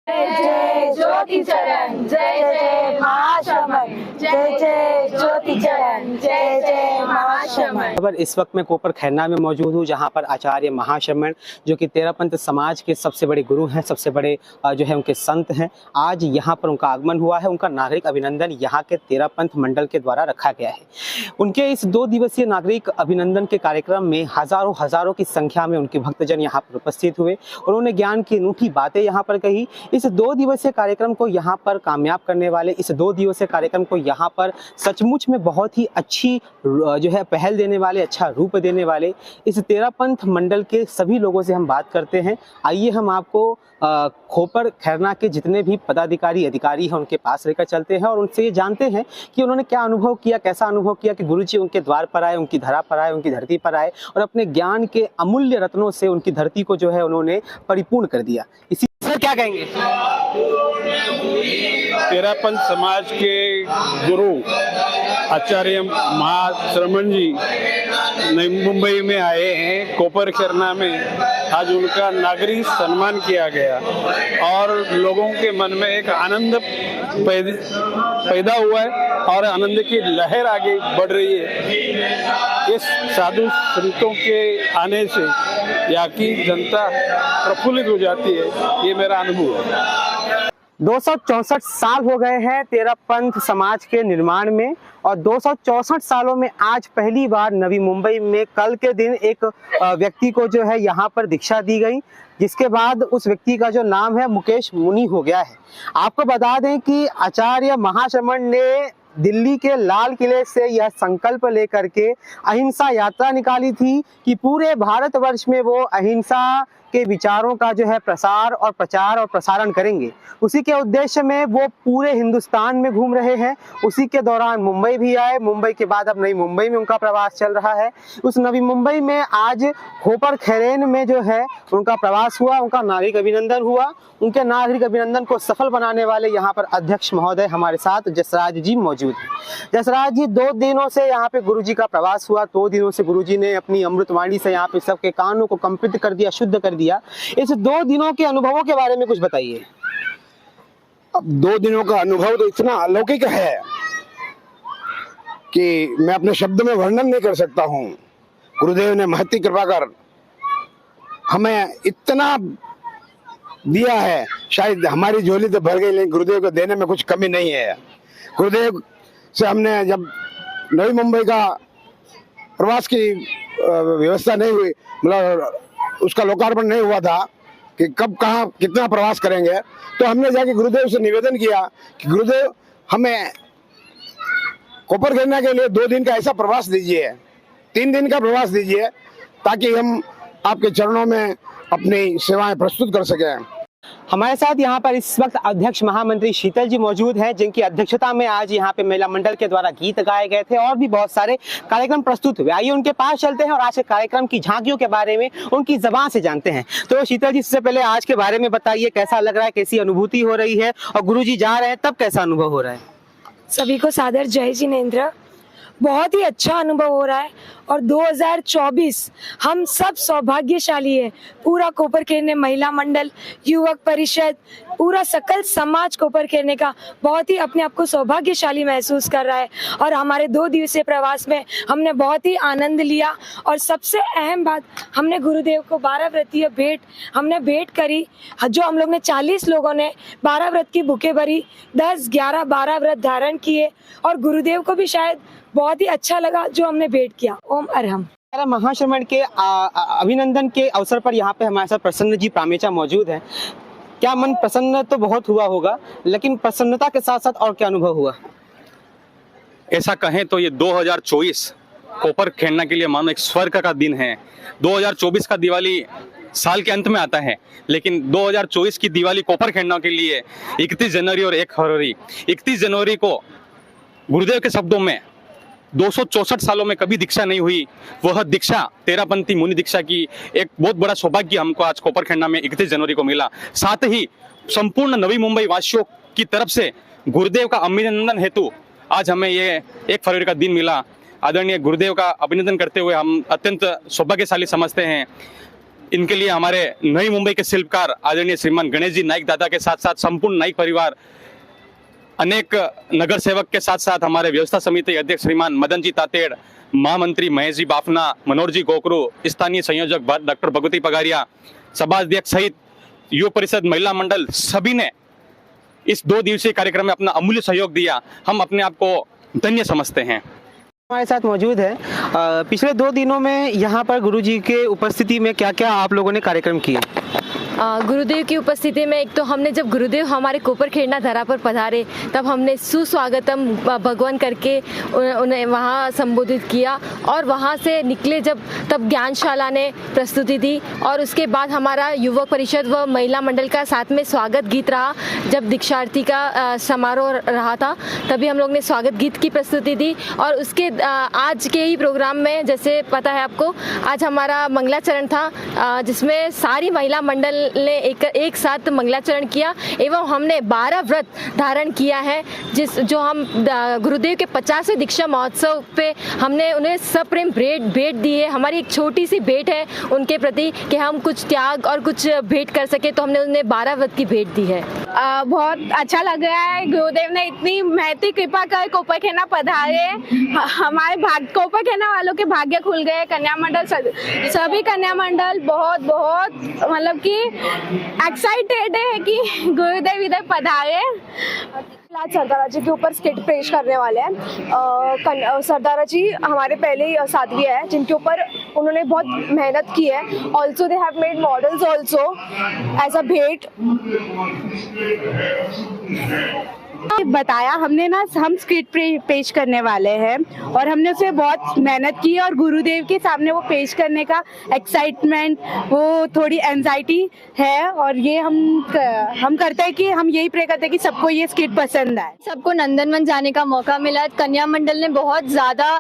जय ज्योति चरण, जय जय महाश्रमण, जय जय ज्योति चरण, जय जय महाश्रमण। इस वक्त मैं कोपर खैरना में मौजूद हूँ, जहाँ पर आचार्य महाश्रमण जो कि तेरापंथ समाज के सबसे बड़े गुरु हैं, सबसे बड़े जो है उनके संत हैं, आज यहाँ पर उनका आगमन हुआ है। उनका नागरिक अभिनंदन यहाँ के तेरापंथ मंडल के द्वारा रखा गया है। उनके इस 2 दिवसीय नागरिक अभिनंदन के कार्यक्रम में हजारों की संख्या में उनके भक्तजन यहाँ पर उपस्थित हुए। उन्होंने ज्ञान की अनूठी बातें यहाँ पर कही। इस 2 दिवसीय कार्यक्रम को यहाँ पर कामयाब करने वाले, इस 2 दिवसीय कार्यक्रम को यहाँ पर सचमुच में बहुत ही अच्छी जो है पहल देने वाले, अच्छा रूप देने वाले इस तेरापंथ मंडल के सभी लोगों से हम बात करते हैं। आइए हम आपको कोपर खैरना के जितने भी पदाधिकारी अधिकारी हैं उनके पास लेकर चलते हैं और उनसे ये जानते हैं कि उन्होंने क्या अनुभव किया, कैसा अनुभव किया कि गुरुजी उनके द्वार पर आए, उनकी धरा पर आए, उनकी धरती पर आए और अपने ज्ञान के अमूल्य रत्नों से उनकी धरती को जो है उन्होंने परिपूर्ण कर दिया। इसी सर क्या कहेंगे? तेरापंथ समाज के गुरु आचार्य महाश्रमण जी नई मुंबई में आए हैं। कोपर खैरना में आज उनका नागरिक सम्मान किया गया और लोगों के मन में एक आनंद पैदा हुआ है और आनंद की लहर आगे बढ़ रही है। इस साधु संतों के आने से यहाँ की जनता प्रफुल्लित हो जाती है, ये मेरा अनुभव है। 264 साल हो गए हैं तेरापंथ समाज के निर्माण में और 264 सालों में आज पहली बार नवी मुंबई में कल के दिन एक व्यक्ति को जो है यहाँ पर दीक्षा दी गई, जिसके बाद उस व्यक्ति का जो नाम है मुकेश मुनि हो गया है। आपको बता दें कि आचार्य महाश्रमण ने दिल्ली के लाल किले से यह संकल्प लेकर के अहिंसा यात्रा निकाली थी कि पूरे भारतवर्ष में वो अहिंसा के विचारों का जो है प्रसार और प्रचार और प्रसारण करेंगे। उसी के उद्देश्य में वो पूरे हिंदुस्तान में घूम रहे हैं। उसी के दौरान मुंबई भी आए, मुंबई के बाद अब नई मुंबई में उनका प्रवास चल रहा है। उस नवी मुंबई में आज कोपर खैरना में जो है उनका प्रवास हुआ, उनका नागरिक अभिनंदन हुआ। उनके नागरिक अभिनंदन को सफल बनाने वाले यहाँ पर अध्यक्ष महोदय हमारे साथ जसराज जी मौजूद हैं। जसराज जी, 2 दिनों से यहाँ पे गुरुजी का प्रवास हुआ, 2 दिनों से गुरुजी ने अपनी अमृतवाणी से यहाँ पे सबके कानों को कंपित कर दिया, शुद्ध कर दिया। इस 2 दिनों के अनुभवों के बारे में कुछ बताइए। अब 2 दिनों का अनुभव तो इतना अलौकिक है कि मैं अपने शब्द में वर्णन नहीं कर सकता हूँ। गुरुदेव ने महती कृपा कर हमें इतना दिया है, शायद हमारी झोली तो भर गई, लेकिन गुरुदेव को देने में कुछ कमी नहीं है। गुरुदेव से हमने जब नई मुंबई का प्रवास की व्यवस्था नहीं हुई, मतलब उसका लोकार्पण नहीं हुआ था कि कब कहाँ कितना प्रवास करेंगे, तो हमने जाके गुरुदेव से निवेदन किया कि गुरुदेव हमें कोपर खैरना के लिए 2 दिन का ऐसा प्रवास दीजिए, 3 दिन का प्रवास दीजिए, ताकि हम आपके चरणों में अपनी सेवाएं प्रस्तुत कर सकें। हमारे साथ यहाँ पर इस वक्त अध्यक्ष महामंत्री शीतल जी मौजूद हैं, जिनकी अध्यक्षता में आज यहाँ पे महिला मंडल के द्वारा गीत गाए गए थे और भी बहुत सारे कार्यक्रम प्रस्तुत हुए। आइए उनके पास चलते हैं और आज के कार्यक्रम की झांकियों के बारे में उनकी जबान से जानते हैं। तो शीतल जी, इससे पहले आज के बारे में बताइए, कैसा लग रहा है, कैसी अनुभूति हो रही है और गुरु जी जा रहे हैं तब कैसा अनुभव हो रहा है? सभी को सादर जय जिनेंद्र। बहुत ही अच्छा अनुभव हो रहा है और 2024 हम सब सौभाग्यशाली है। पूरा कोपर खैरना महिला मंडल, युवक परिषद, पूरा सकल समाज कोपर खैरना का बहुत ही अपने आप को सौभाग्यशाली महसूस कर रहा है और हमारे 2 दिवसीय प्रवास में हमने बहुत ही आनंद लिया। और सबसे अहम बात, हमने गुरुदेव को 12 व्रतीय भेंट करी। जो हम लोग ने 40 लोगों ने 12 व्रत की बुकें भरी, 10, 11, 12 व्रत धारण किए और गुरुदेव को भी शायद बहुत ही अच्छा लगा जो हमने भेंट किया। ओम अरहम। महाश्रमण के अभिनंदन के अवसर पर यहाँ पे हमारे साथ प्रसन्न जी प्रामेचा मौजूद हैं। क्या मन प्रसन्न तो बहुत हुआ होगा, लेकिन प्रसन्नता के साथ साथ और क्या अनुभव हुआ? ऐसा कहें तो ये 2024 कोपर खैरना के लिए मानो एक स्वर्ग का दिन है। 2024 का दिवाली साल के अंत में आता है, लेकिन 2024 की दिवाली कोपर खैरना के लिए 31 जनवरी और 1 फरवरी। 31 जनवरी को गुरुदेव के शब्दों में 264 सालों में कभी दीक्षा नहीं हुई, वह दीक्षा तेरापंथी मुनि दीक्षा की एक बहुत बड़ा सौभाग्य हमको आज कोपर खैरना में 31 जनवरी को मिला। साथ ही संपूर्ण नवी मुंबई वासियों की तरफ से गुरुदेव का अभिनंदन हेतु आज हमें ये 1 फरवरी का दिन मिला। आदरणीय गुरुदेव का अभिनंदन करते हुए हम अत्यंत सौभाग्यशाली समझते हैं। इनके लिए हमारे नई मुंबई के शिल्पकार आदरणीय श्रीमान गणेश जी नाइक दादा के साथ साथ संपूर्ण नाइक परिवार, अनेक नगर सेवक के साथ साथ हमारे व्यवस्था समिति अध्यक्ष श्रीमान मदन जी तातेड़, महामंत्री महेश जी बाफना, मनोहर जी गोकरू, स्थानीय संयोजक डॉक्टर भगवती पगारिया, सभा अध्यक्ष सहित युवा परिषद महिला मंडल, सभी ने इस 2 दिवसीय कार्यक्रम में अपना अमूल्य सहयोग दिया। हम अपने आप को धन्य समझते हैं। हमारे साथ मौजूद है पिछले 2 दिनों में यहाँ पर गुरुजी के उपस्थिति में क्या क्या आप लोगों ने कार्यक्रम किए? गुरुदेव की उपस्थिति में एक तो हमने जब गुरुदेव हमारे कोपरखेड़ना धरा पर पधारे तब हमने सुस्वागतम भगवान करके उन्हें वहाँ संबोधित किया और वहाँ से निकले जब तब ज्ञानशाला ने प्रस्तुति दी और उसके बाद हमारा युवक परिषद व महिला मंडल का साथ में स्वागत गीत रहा। जब दीक्षार्थी का समारोह रहा था तभी हम लोग ने स्वागत गीत की प्रस्तुति दी और उसके आज के ही प्रोग्राम में जैसे पता है आपको आज हमारा मंगलाचरण था जिसमें सारी महिला मंडल ने एक साथ मंगलाचरण किया एवं हमने 12 व्रत धारण किया है जो हम गुरुदेव के 50वें दीक्षा महोत्सव पे हमने उन्हें सप्रेम भेंट दी है। हमारी एक छोटी सी भेंट है उनके प्रति कि हम कुछ त्याग और कुछ भेंट कर सके तो हमने उन्हें 12 व्रत की भेंट दी है। बहुत अच्छा लग रहा है, गुरुदेव ने इतनी महती कृपा कर कोपरखेड़ना पधारे, हमारे कोपरखेड़ना वालों के भाग्य खुल गए। कन्या मंडल सभी कन्या मंडल बहुत मतलब कि एक्साइटेड है कि गुरुदेव इधर पधारे। आज सरदारा जी के ऊपर स्किट पेश करने वाले हैं। सरदारा जी हमारे पहले साध्वी है जिनके ऊपर उन्होंने बहुत मेहनत की है। Also they have made models also as a भेंट। बताया हमने ना हम स्किट पेश करने वाले हैं और हमने उसमें बहुत मेहनत की और गुरुदेव के सामने वो पेश करने का एक्साइटमेंट, वो थोड़ी एंजाइटी है और ये हम करते हैं कि हम यही प्रे करते हैं कि सबको ये स्किट पसंद आए। सबको नंदनवन जाने का मौका मिला। कन्या मंडल ने बहुत ज़्यादा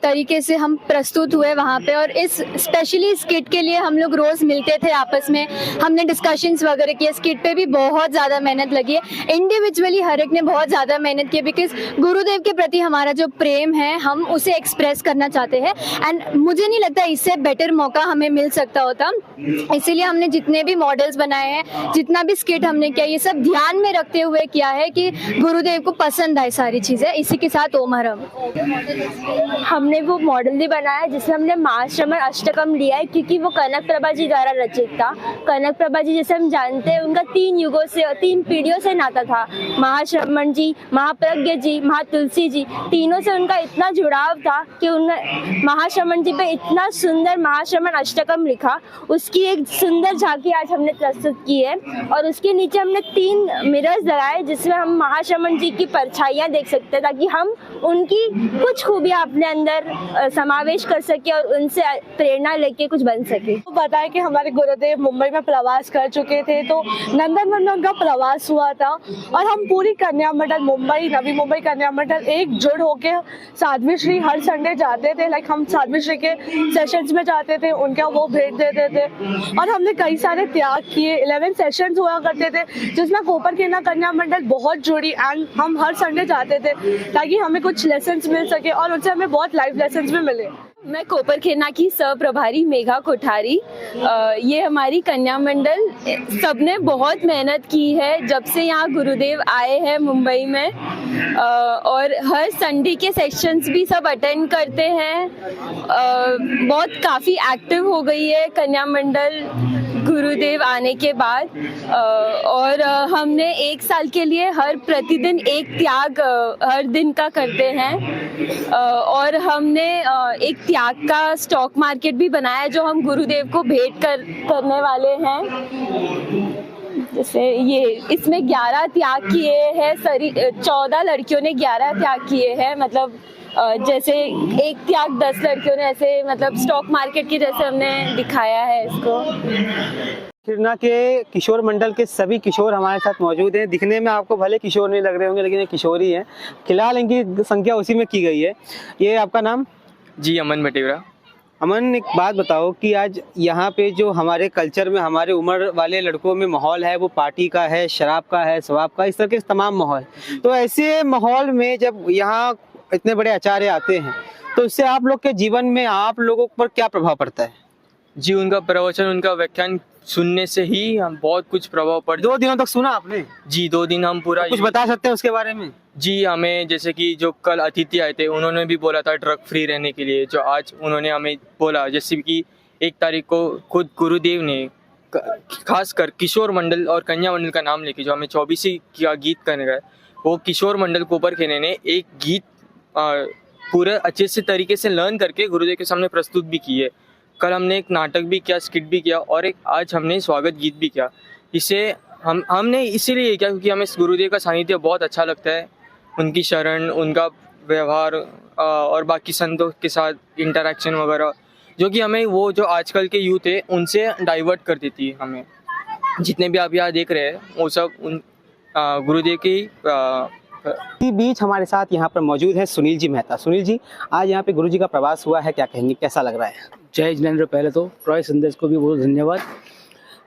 तरीके से हम प्रस्तुत हुए वहाँ पे और इस स्पेशली स्किट के लिए हम लोग रोज़ मिलते थे आपस में, हमने डिस्कशंस वगैरह किए। स्किट पे भी बहुत ज़्यादा मेहनत लगी है, इंडिविजुअली हर एक ने बहुत ज़्यादा मेहनत की बिकॉज गुरुदेव के प्रति हमारा जो प्रेम है हम उसे एक्सप्रेस करना चाहते हैं एंड मुझे नहीं लगता इससे बेटर मौका हमें मिल सकता होता। इसीलिए हमने जितने भी मॉडल्स बनाए हैं, जितना भी स्किट हमने किया, ये सब ध्यान में रखते हुए किया है कि गुरुदेव को पसंद आए सारी चीज़ें। इसी के साथ ओम हरम हमने वो मॉडल भी बनाया जिसमें हमने महाश्रमण अष्टकम लिया है क्योंकि वो कनक प्रभा जी द्वारा रचित था। कनक प्रभा जी जैसे हम जानते हैं उनका 3 युगों से 3 पीढ़ियों से नाता था। महाश्रमण जी, महाप्रज्ञ जी, महातुलसी जी, तीनों से उनका इतना जुड़ाव था कि उन्होंने महाश्रमण जी पे इतना सुंदर महाश्रमण अष्टकम लिखा। उसकी एक सुंदर झांकी आज हमने प्रस्तुत की है और उसके नीचे हमने 3 मिरर्स लगाए जिसमें हम महाश्रमण जी की परछाइयाँ देख सकते हैं ताकि हम उनकी कुछ खूबियाँ अपने अंदर समावेश कर सके और उनसे प्रेरणा लेके कुछ बन सके। तो बताया कि हमारे गुरुदेव मुंबई में प्रवास कर चुके थे तो नंदनवन में उनका प्रवास हुआ था और हम पूरी कन्या मंडल मुंबई, नवी मुंबई कन्या मंडल एकजुट होके साध्वी श्री हर संडे जाते थे। लाइक हम साध्वी श्री के सेशंस में जाते थे, उनका वो भेंट देते थे और हमने कई सारे त्याग किए। 11 सेशंस हुआ करते थे जिसमें कोपरखेड़ना कन्या मंडल बहुत जुड़ी एंड हम हर संडे जाते थे ताकि हमें कुछ लेसन्स मिल सके और उनसे हमें बहुत लाइफ लेसन्स भी मिले। मैं कोपरखेड़ना की सहप्रभारी मेघा कोठारी। ये हमारी कन्या मंडल सबने बहुत मेहनत की है जब से यहाँ गुरुदेव आए हैं मुंबई में और हर संडे के सेशंस भी सब अटेंड करते हैं। बहुत काफ़ी एक्टिव हो गई है कन्या मंडल गुरुदेव आने के बाद और हमने 1 साल के लिए हर प्रतिदिन एक त्याग हर दिन का करते हैं और हमने एक त्याग का स्टॉक मार्केट भी बनाया जो हम गुरुदेव को भेंट करने वाले हैं। जैसे ये इसमें 11 त्याग किए हैं, 14 लड़कियों ने 11 त्याग किए हैं। मतलब जैसे एक त्याग 10 लड़कियों ने, ऐसे मतलब स्टॉक मार्केट की जैसे हमने दिखाया है इसको। खेड़ना के किशोर मंडल के सभी किशोर हमारे साथ मौजूद हैं। दिखने में आपको भले किशोर नहीं लग रहे होंगे लेकिन ये किशोर ही हैं। फिलहाल इनकी संख्या उसी में की गई है। ये आपका नाम? जी अमन बटेवरा। अमन, एक बात बताओ कि आज यहाँ पे जो हमारे कल्चर में हमारे उम्र वाले लड़कों में माहौल है वो पार्टी का है, शराब का है, शराब का, इस तरह के तमाम माहौल। तो ऐसे माहौल में जब यहाँ इतने बड़े आचार्य आते हैं तो इससे आप लोग के जीवन में आप लोगों पर क्या प्रभाव पड़ता है? जी उनका प्रवचन, उनका व्याख्यान सुनने से ही हम बहुत कुछ प्रभाव पड़। 2 दिनों तक सुना आपने? जी 2 दिन हम पूरा। कुछ बता सकते हैं उसके बारे में? जी हमें जैसे कि जो कल अतिथि आए थे उन्होंने भी बोला था ड्रग फ्री रहने के लिए, जो आज उन्होंने हमें बोला, जैसे कि 1 तारीख को खुद गुरुदेव ने खासकर किशोर मंडल और कन्या मंडल का नाम लेके जो हमें 24 का गीत करने गए, वो किशोर मंडल कोपरखेने ने एक गीत पूरे अच्छे से तरीके से लर्न करके गुरुदेव के सामने प्रस्तुत भी की है। कल हमने एक नाटक भी किया, स्किट भी किया और एक आज हमने स्वागत गीत भी किया। इसे हमने इसीलिए किया क्योंकि हमें गुरुदेव का सानिध्य बहुत अच्छा लगता है, उनकी शरण, उनका व्यवहार और बाकी संतों के साथ इंटरेक्शन वगैरह, जो कि हमें वो जो आजकल के यूथ है उनसे डाइवर्ट कर देती है। हमें जितने भी आप यहाँ देख रहे हैं वो सब उन गुरुदेव की बीच हमारे साथ यहाँ पर मौजूद है सुनील जी मेहता। सुनील जी, आज यहाँ पे गुरुजी का प्रवास हुआ है, क्या कहेंगे, कैसा लग रहा है? जय जिनेंद्र। पहले तो ट्रॉय संदेश को भी बहुत धन्यवाद।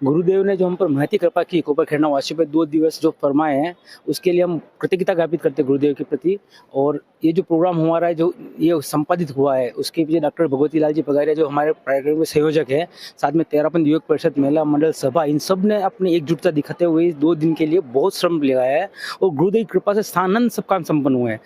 गुरुदेव ने जो हम पर महती कृपा की कोपरखेरना वासी पे 2 दिवस जो फरमाए हैं उसके लिए हम कृतज्ञता ज्ञापित करते हैं गुरुदेव के प्रति। और ये जो प्रोग्राम हमारा है, जो ये संपादित हुआ है, उसके पीछे डॉक्टर भगवती लाल जी पगारिया जो हमारे कार्यक्रम के संयोजक है, साथ में 13 युवक परिषद, महिला मंडल सभा, इन सब ने अपनी एकजुटता दिखाते हुए इस 2 दिन के लिए बहुत श्रम लगाया है और गुरुदेव की कृपा से सानंद सब काम संपन्न हुए हैं।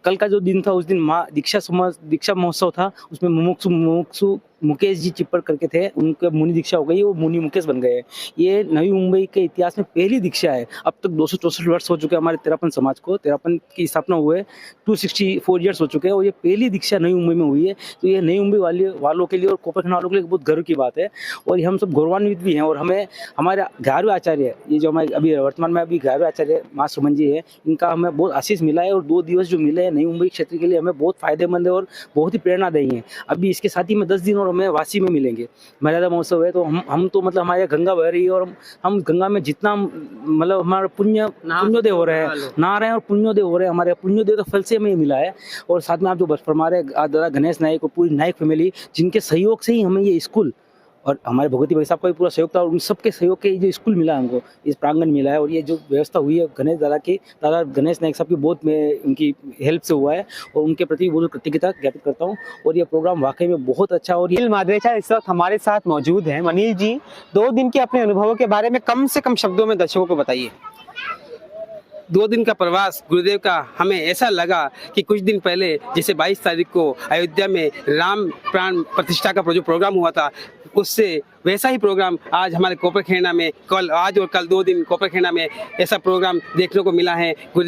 कल का जो दिन था उस दिन दीक्षा महोत्सव था, उसमें मुमुक्षु मुकेश जी चिप्पर करके थे, उनके मुनि दीक्षा हो गई, वो मुनि मुकेश बन गए। ये नवी मुंबई के इतिहास में पहली दीक्षा है। अब तक 264 वर्ष हो चुके हैं हमारे तेरापन समाज को, तेरापन की स्थापना हुए 264 ईयर्स हो चुके हैं और ये पहली दीक्षा नई मुंबई में हुई है। तो ये नई मुंबई वालों के लिए और कोपरखेरना वालों के लिए बहुत गर्व की बात है और हम सब गौरवान्वित भी हैं। और हमें हमारे 11वें आचार्य, ये जो हमारे अभी वर्तमान में अभी 11वें आचार्य माँ सुमन जी है, इनका हमें बहुत आशीष मिला है और 2 दिवस जो मिले हैं नई मुंबई क्षेत्र के लिए हमें बहुत फायदेमंद है और बहुत ही प्रेरणादायी है। अभी इसके साथ ही में 10 दिन और हमें वासी में मिलेंगे, मर्यादा महोत्सव है। तो हम तो मतलब हमारे गंगा बह रही है और हम गंगा में जितना मतलब हमारा पुण्योदय हो रहा है, नहा रहे हैं और पुण्योदय हो रहे हैं, हमारे पुण्योदय का फल से हमें मिला है। और साथ में आप जो बस फरमा रहे दादा गणेश नायक और पूरी नायक फैमिली, जिनके सहयोग से ही हमें ये स्कूल और हमारे भगवती भाई साहब का भी पूरा सहयोग था और उन सबके सहयोग के जो स्कूल मिला हमको, इस प्रांगण मिला है और ये जो व्यवस्था हुई है गणेश दादा गणेश नायक साहब की बहुत उनकी हेल्प से हुआ है और उनके प्रति बहुत कृतज्ञता ज्ञापित करता हूँ। और ये प्रोग्राम वाकई में बहुत अच्छा। और अनिल मादरेचा इस वक्त हमारे साथ मौजूद हैं। अनिल जी, 2 दिन के अपने अनुभवों के बारे में कम से कम शब्दों में दर्शकों को बताइए। 2 दिन का प्रवास गुरुदेव का हमें ऐसा लगा कि कुछ दिन पहले जैसे 22 तारीख को अयोध्या में राम प्राण प्रतिष्ठा का जो प्रोग्राम हुआ था, उससे वैसा ही प्रोग्राम आज हमारे कोपरखेरना में आज और कल 2 दिन कोपरखेरना में ऐसा प्रोग्राम देखने को मिला है। गुरुदेव